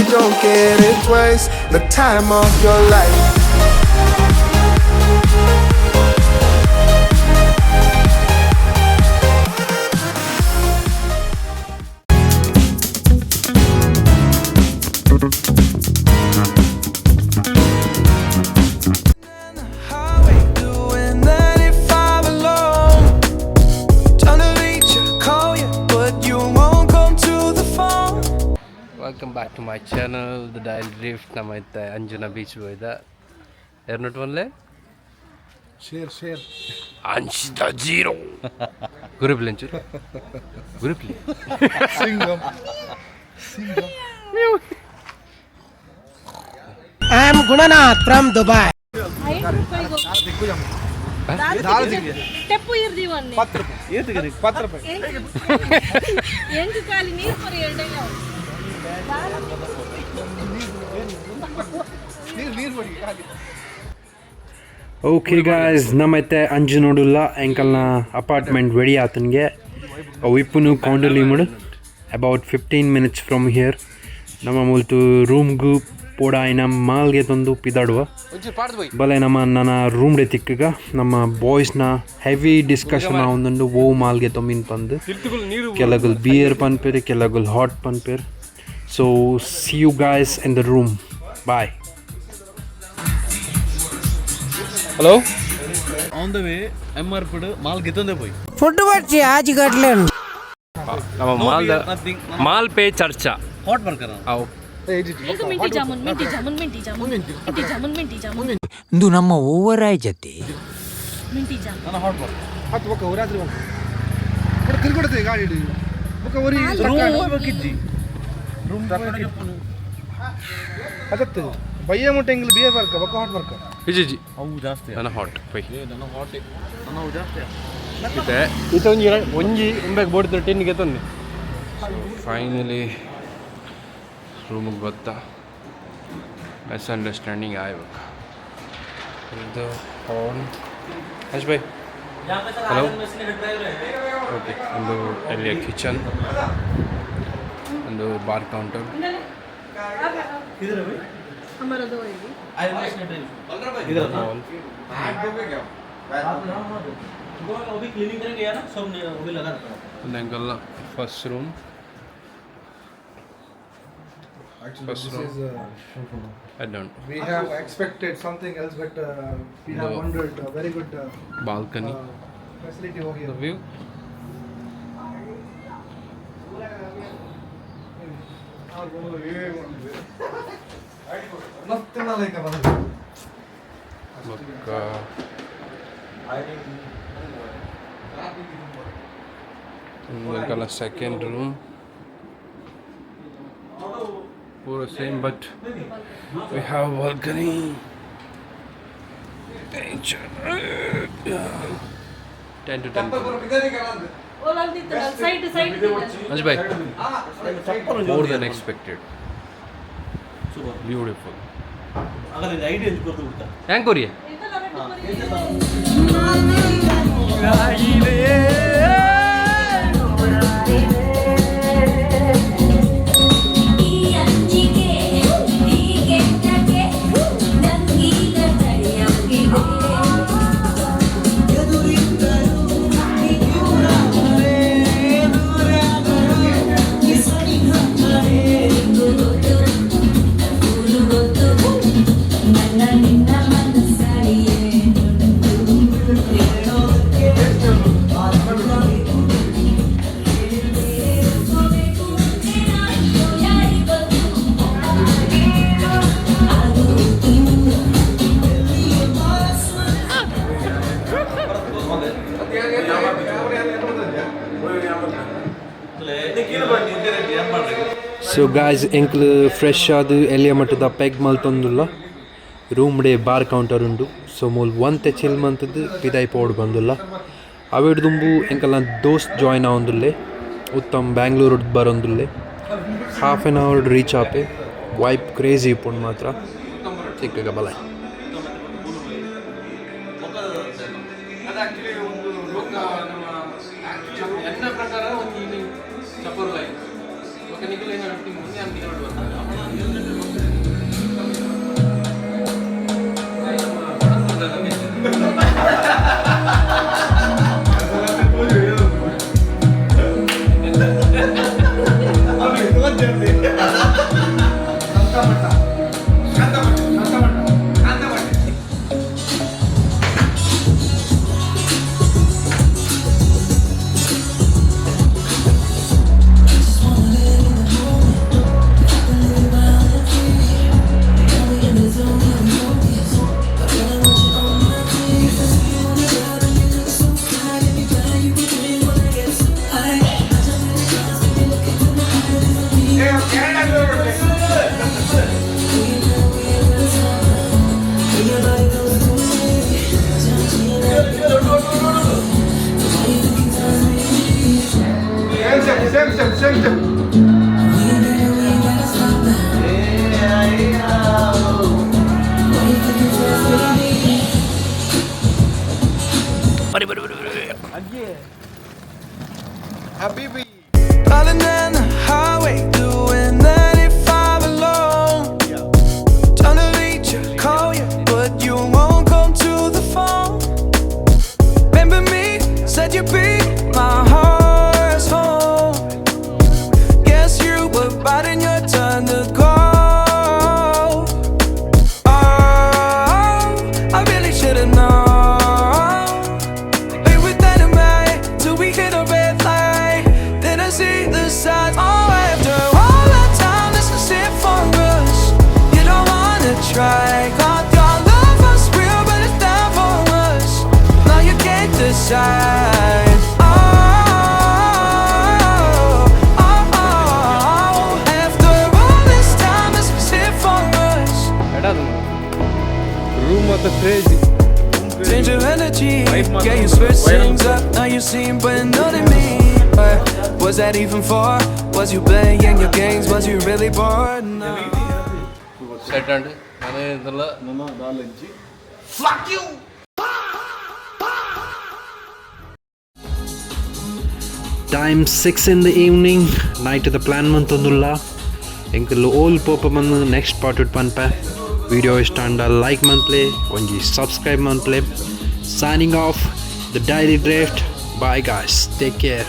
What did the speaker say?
don't get it twice. The time of your life. Welcome back to my channel, The Dial Drift. ನಮ್ಮೈತೆ ಅಂಜುನ beach ಹೋಯ್ದ ಎರಡ್ನೋಟ್ ಒನ್ಲೆ share ಅಂಚಿದ zero ಗುರುಪ್ಲಿ ಅಂಚೂರು ಗುರುಪ್ಲಿ ಸಿಂಗಮ್ I am Gunanath from Dubai. ಟೆಪ್ಪು ಇರ್ದೀವನ್ನೇ 10 ರೂಪಾಯಿ ಎಂಟು ಕಾಲಿ ನೀರು ಪರಿ ಎರಡಲ್ಲ ಓಕೆ ಗಾಯ್ಸ್ ನಮ್ಮೈತೆ ಅಂಜು ನೋಡುಲ್ಲ ಎಂಕಲ್ನ ಅಪಾರ್ಟ್ಮೆಂಟ್ ರೆಡಿ ಆತನಿಗೆ ವಿಪ್ಪುನು ಕೌಂಡಲಿ ಮುಡು ಅಬೌಟ್ 15 minutes ಫ್ರಮ್ ಹಿಯರ್ ನಮ್ಮ ಮುಲ್ತು ರೂಮ್ಗೂ ಪೋಡ ಆಯ್ನ ಮಾಲ್ಗೆ ತಂದು ಪಿದಾಡುವ ಬಲೆ ನನ್ನ ರೂಮ್ ಡೆ ತಿಕ್ಕಗ ನಮ್ಮ ಬಾಯ್ಸ್ನ ಹೆವಿ ಡಿಸ್ಕಷನ್ ಒಂದೊಂದು ಓ ಮಾಲ್ಗೆ ತೊಂಬಿನ್ ಪಂದು ಕೆಲಗಲ್ ಬಿಯರ್ ಪನ್ಪೇರ್ ಕೆಲಗಲ್ ಹಾಟ್ ಪನ್ಪೇರ್ so see you guys in the room bye. Hello on the way MR food mall ಗೆತ್ತಂದೆ పోయి ఫుడ్ వచ్చి ఆజిగట్లేను ನಮ್ಮ ಮಾಲ್ ಪೇ ಚರ್ಚಾ ಹಾಟ್ ಬರ್ಕರ ಅವು ಮಿಂಟಿ ಜಾಮೂನ್ ಇದು ನಮ್ಮ ಓವರ್ ಆಯ್ತತಿ ಮಿಂಟಿ ಜಾಮೂನ್ ನನ್ನ ಹಾಟ್ ಬರ್ ಹತ್ತು ಬಕ ರಾತ್ರಿ ಬಕ ಬಡ ತಿರ್ಗಡತೆ ಗಾಡಿ ಹಿಡಿ ಬಕ ವರಿ ರೂಮ್ ಹೋಗ್ಬೇಕಿಜ್ಜಿ ರೂಮ್ ಅದತ್ತು ಬಯ್ಯ ಮುಟ್ಟಂಗಿಲ್ ಬಿಯರ್ ಬರ್ಕ ಬಕ ಹಾಟ್ ಬರ್ಕ ವಿಜಿ ಅವು ಜಾಸ್ತಿ ನನ್ನ ಹಾಟ್ ಪೈ ನನ್ನ ಹಾಟ್ ನನ್ನ ಅವು ಜಾಸ್ತಿ ಇದೆ ಇದು ಒಂಜಿ ಎಂಬೆಗೆ ಬೋಡ್ದು ಟಿನ್ಗೆ ತಂದೆ ಫೈನಲಿ ರೂಮಿಗೆ ಬತ್ತಾ ಮಿಸ್ಅಂಡರ್ಸ್ಟ್ಯಾಂಡಿಂಗ್ ಆಗ್ಬೇಕು ಇದು ಫೋನ್ ಹಶ್ ಬೈ ಹಲೋ ಓಕೆ ಒಂದು ಅಲ್ಲಿಯ ಕಿಚನ್ ಒಂದು ಬಾರ್ ಕೌಂಟರ್ हमारा दो है इधर वो भी क्लीनिंग करेंगे यार सब वो भी लगा uncle first room This is I don't we have expected something else but we have wondered very good balcony facility over here. the view Nothing like a look uncle second room pura same but we have balcony 10 to 10 ಓಲಾಲ್ದಿ side Anj bhai more than expected beautiful अगर idea को तो उठा hang koriye so guys ಎಂಕ್ಲು fresh ಆದು ಎಲ್ಲಿಯ ಮಟ್ಟದ peg ಮಲ್ತೊಂದುಲ್ಲ ರೂಮ್ ಡೇ ಬಾರ್ ಕೌಂಟರ್ ಉಂಡು ಸೊ ಮೂಲ್ ಒಂತೆ ಚಿಲ್ ಮಂತದ್ದು ಪಿದಾಯಿ ಪೋಡ್ ಬಂದುಲ್ಲ ಅವಿಡ್ದುಂಬು ಎಂಕಲ್ನ ದೋಸ್ತ್ ಜಾಯ್ನ್ ಆವೊಂದುಲ್ಲೆ ಉತ್ತಮ್ ಬ್ಯಾಂಗ್ಳೂರು ಬರೊಂದುಲ್ಲೆ ಹಾಫ್ ಆನ್ ಅವರ್ ರೀಚ್ ಆಪೆ ವೈಪ್ ಕ್ರೇಜಿ ಇಪ್ಪುಂಡು ಮಾತ್ರ ಸಿಕ್ಕಗ ಬಲ Calling down the highway, doing 95 alone. Trying to reach you, call you, but you won't come to the phone. Remember me, said you'd be my heart's home. Guess you were biding your turn to go. Oh, I really should've known. We were dynamite till we hit a red light. Then I see the signs. Oh, after all that time, this is it for us. You don't wanna try. God, your love was real, but it's down for us. Now you can't decide. Oh, oh, oh. After all this time, this is it for us. Room ಮತ್ತು crazy Change your energy, yeah, you switch things up. Now you seem but not in me. Was that even for? Was you playing your games? Was you really bored? No. Set and ನಾನು ಇದೆಲ್ಲ time 6 in the evening. Night the plan ಮಂತೊಂದುಲ್ಲ ಎಂಕಲ್ಲು ಓಲ್ ಪೋಪ ಬಂದು next part ಇಟ್ ಪನ್ಪೆ video ಇಷ್ಟ ಅಂಡ ಲೈಕ್ ಮಂತ್ಲೆ ಒಂಜಿ ಸಬ್ಸ್ಕ್ರೈಬ್ ಮಂತ್ಲೆ. Signing off the Daily Drift. Bye guys, take care.